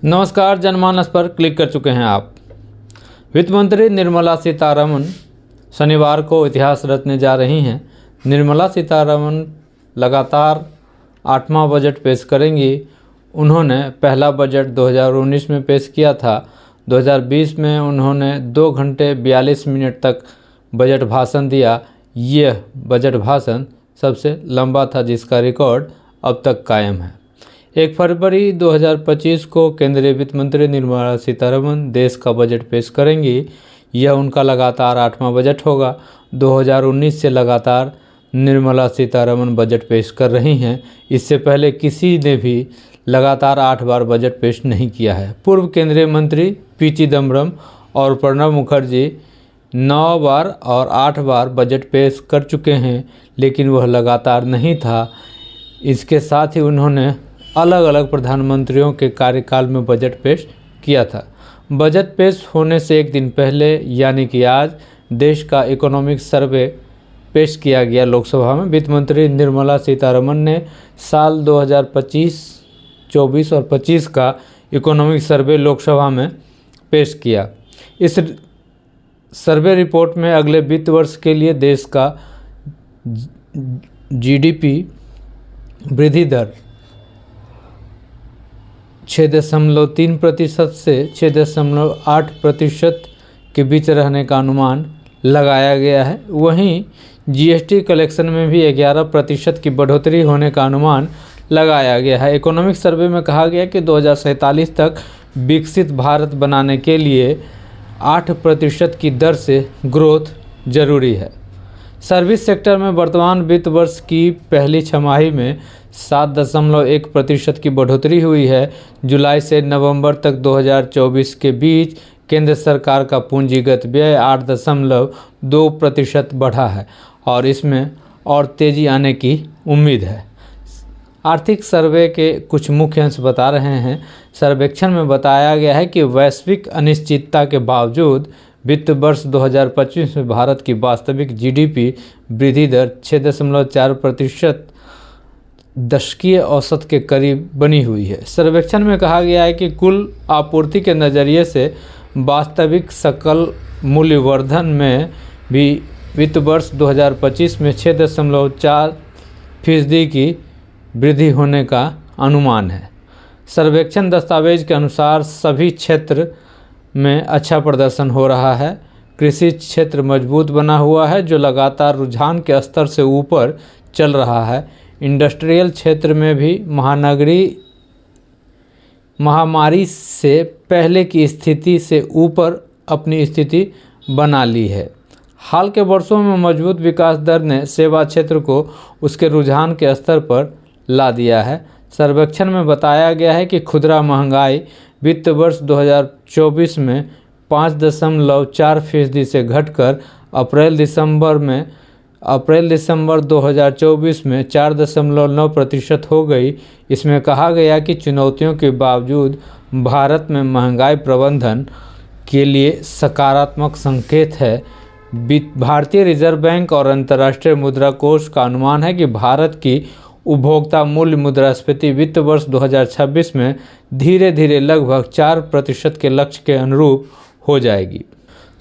नमस्कार, जनमानस पर क्लिक कर चुके हैं आप। वित्त मंत्री निर्मला सीतारमण शनिवार को इतिहास रचने जा रही हैं। निर्मला सीतारमण लगातार 8वां बजट पेश करेंगी। उन्होंने पहला बजट 2019 में पेश किया था। 2020 में उन्होंने 2 घंटे 42 मिनट तक बजट भाषण दिया। यह बजट भाषण सबसे लंबा था, जिसका रिकॉर्ड अब तक कायम है। 1 फरवरी 2025 को केंद्रीय वित्त मंत्री निर्मला सीतारमण देश का बजट पेश करेंगी। यह उनका लगातार 8वां बजट होगा। 2019 से लगातार निर्मला सीतारमण बजट पेश कर रही हैं। इससे पहले किसी ने भी लगातार 8 बार बजट पेश नहीं किया है। पूर्व केंद्रीय मंत्री पी चिदम्बरम और प्रणब मुखर्जी 9 बार और 8 बार बजट पेश कर चुके हैं, लेकिन वह लगातार नहीं था। इसके साथ ही उन्होंने अलग अलग प्रधानमंत्रियों के कार्यकाल में बजट पेश किया था। बजट पेश होने से एक दिन पहले यानी कि आज देश का इकोनॉमिक सर्वे पेश किया गया लोकसभा में। वित्त मंत्री निर्मला सीतारमण ने साल 2025, 24 और 25 का इकोनॉमिक सर्वे लोकसभा में पेश किया। इस सर्वे रिपोर्ट में अगले वित्त वर्ष के लिए देश का जीडीपी वृद्धि दर 6.3% से 6.8% के बीच रहने का अनुमान लगाया गया है। वहीं जीएसटी कलेक्शन में भी 11% की बढ़ोतरी होने का अनुमान लगाया गया है। इकोनॉमिक सर्वे में कहा गया कि 2047 तक विकसित भारत बनाने के लिए 8% की दर से ग्रोथ जरूरी है। सर्विस सेक्टर में वर्तमान वित्त वर्ष की पहली छमाही में 7.1% की बढ़ोतरी हुई है। जुलाई से नवंबर तक 2024 के बीच केंद्र सरकार का पूंजीगत व्यय 8.2% बढ़ा है और इसमें और तेजी आने की उम्मीद है। आर्थिक सर्वे के कुछ मुख्य अंश बता रहे हैं। सर्वेक्षण में बताया गया है कि वैश्विक अनिश्चितता के बावजूद वित्त वर्ष 2025 में भारत की वास्तविक जीडीपी वृद्धि दर 6.4% दशकीय औसत के करीब बनी हुई है। सर्वेक्षण में कहा गया है कि कुल आपूर्ति के नज़रिए से वास्तविक सकल मूल्यवर्धन में भी वित्त वर्ष 2025 में 6.4% की वृद्धि होने का अनुमान है। सर्वेक्षण दस्तावेज के अनुसार सभी क्षेत्र में अच्छा प्रदर्शन हो रहा है। कृषि क्षेत्र मजबूत बना हुआ है, जो लगातार रुझान के स्तर से ऊपर चल रहा है। इंडस्ट्रियल क्षेत्र में भी महामारी से पहले की स्थिति से ऊपर अपनी स्थिति बना ली है। हाल के वर्षों में मजबूत विकास दर ने सेवा क्षेत्र को उसके रुझान के स्तर पर ला दिया है। सर्वेक्षण में बताया गया है कि खुदरा महंगाई वित्त वर्ष 2024 में 5.4% से घटकर अप्रैल दिसंबर 2024 में 4.9% हो गई। इसमें कहा गया कि चुनौतियों के बावजूद भारत में महंगाई प्रबंधन के लिए सकारात्मक संकेत है। भारतीय रिजर्व बैंक और अंतर्राष्ट्रीय मुद्रा कोष का अनुमान है कि भारत की उपभोक्ता मूल्य मुद्रास्फीति वित्त वर्ष 2026 में धीरे धीरे लगभग 4% के लक्ष्य के अनुरूप हो जाएगी।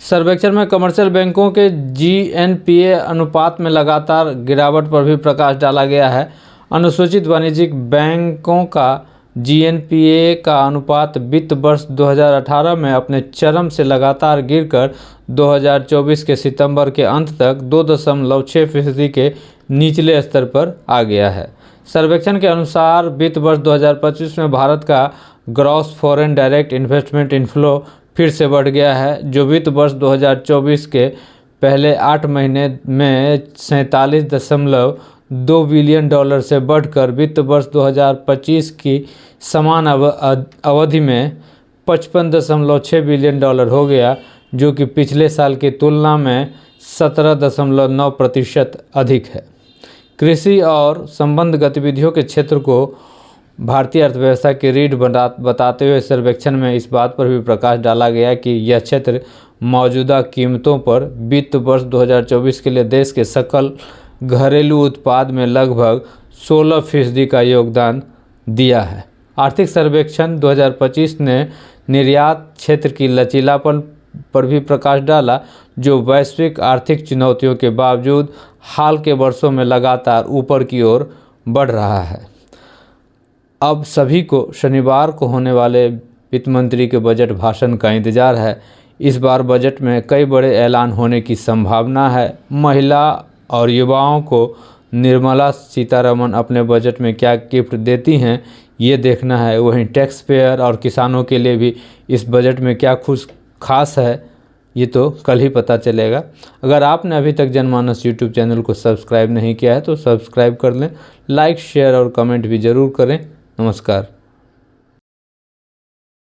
सर्वेक्षण में कमर्शियल बैंकों के जीएनपीए अनुपात में लगातार गिरावट पर भी प्रकाश डाला गया है। अनुसूचित वाणिज्यिक बैंकों का जीएनपीए का अनुपात वित्त वर्ष 2018 में अपने चरम से लगातार गिरकर 2024 के सितंबर के अंत तक 2.6% के निचले स्तर पर आ गया है। सर्वेक्षण के अनुसार वित्त वर्ष 2025 में भारत का gross foreign direct investment inflow फिर से बढ़ गया है, जो वित्त वर्ष 2024 के पहले 8 महीने में 47.2 बिलियन डॉलर से बढ़कर वित्त वर्ष 2025 की समान अवधि में 55.6 बिलियन डॉलर हो गया, जो कि पिछले साल की तुलना में 17.9% अधिक है। कृषि और संबद्ध गतिविधियों के क्षेत्र को भारतीय अर्थव्यवस्था की रीढ़ बताते हुए सर्वेक्षण में इस बात पर भी प्रकाश डाला गया कि यह क्षेत्र मौजूदा कीमतों पर वित्त वर्ष 2024 के लिए देश के सकल घरेलू उत्पाद में लगभग 16% का योगदान दिया है। आर्थिक सर्वेक्षण 2025 ने निर्यात क्षेत्र की लचीलापन पर भी प्रकाश डाला, जो वैश्विक आर्थिक चुनौतियों के बावजूद हाल के वर्षों में लगातार ऊपर की ओर बढ़ रहा है। अब सभी को शनिवार को होने वाले वित्त मंत्री के बजट भाषण का इंतजार है। इस बार बजट में कई बड़े ऐलान होने की संभावना है। महिला और युवाओं को निर्मला सीतारमण अपने बजट में क्या गिफ्ट देती हैं, ये देखना है। वहीं टैक्स पेयर और किसानों के लिए भी इस बजट में क्या खास है, ये तो कल ही पता चलेगा। अगर आपने अभी तक जनमानस यूट्यूब चैनल को सब्सक्राइब नहीं किया है तो सब्सक्राइब कर लें, लाइक शेयर और कमेंट भी ज़रूर करें। नमस्कार।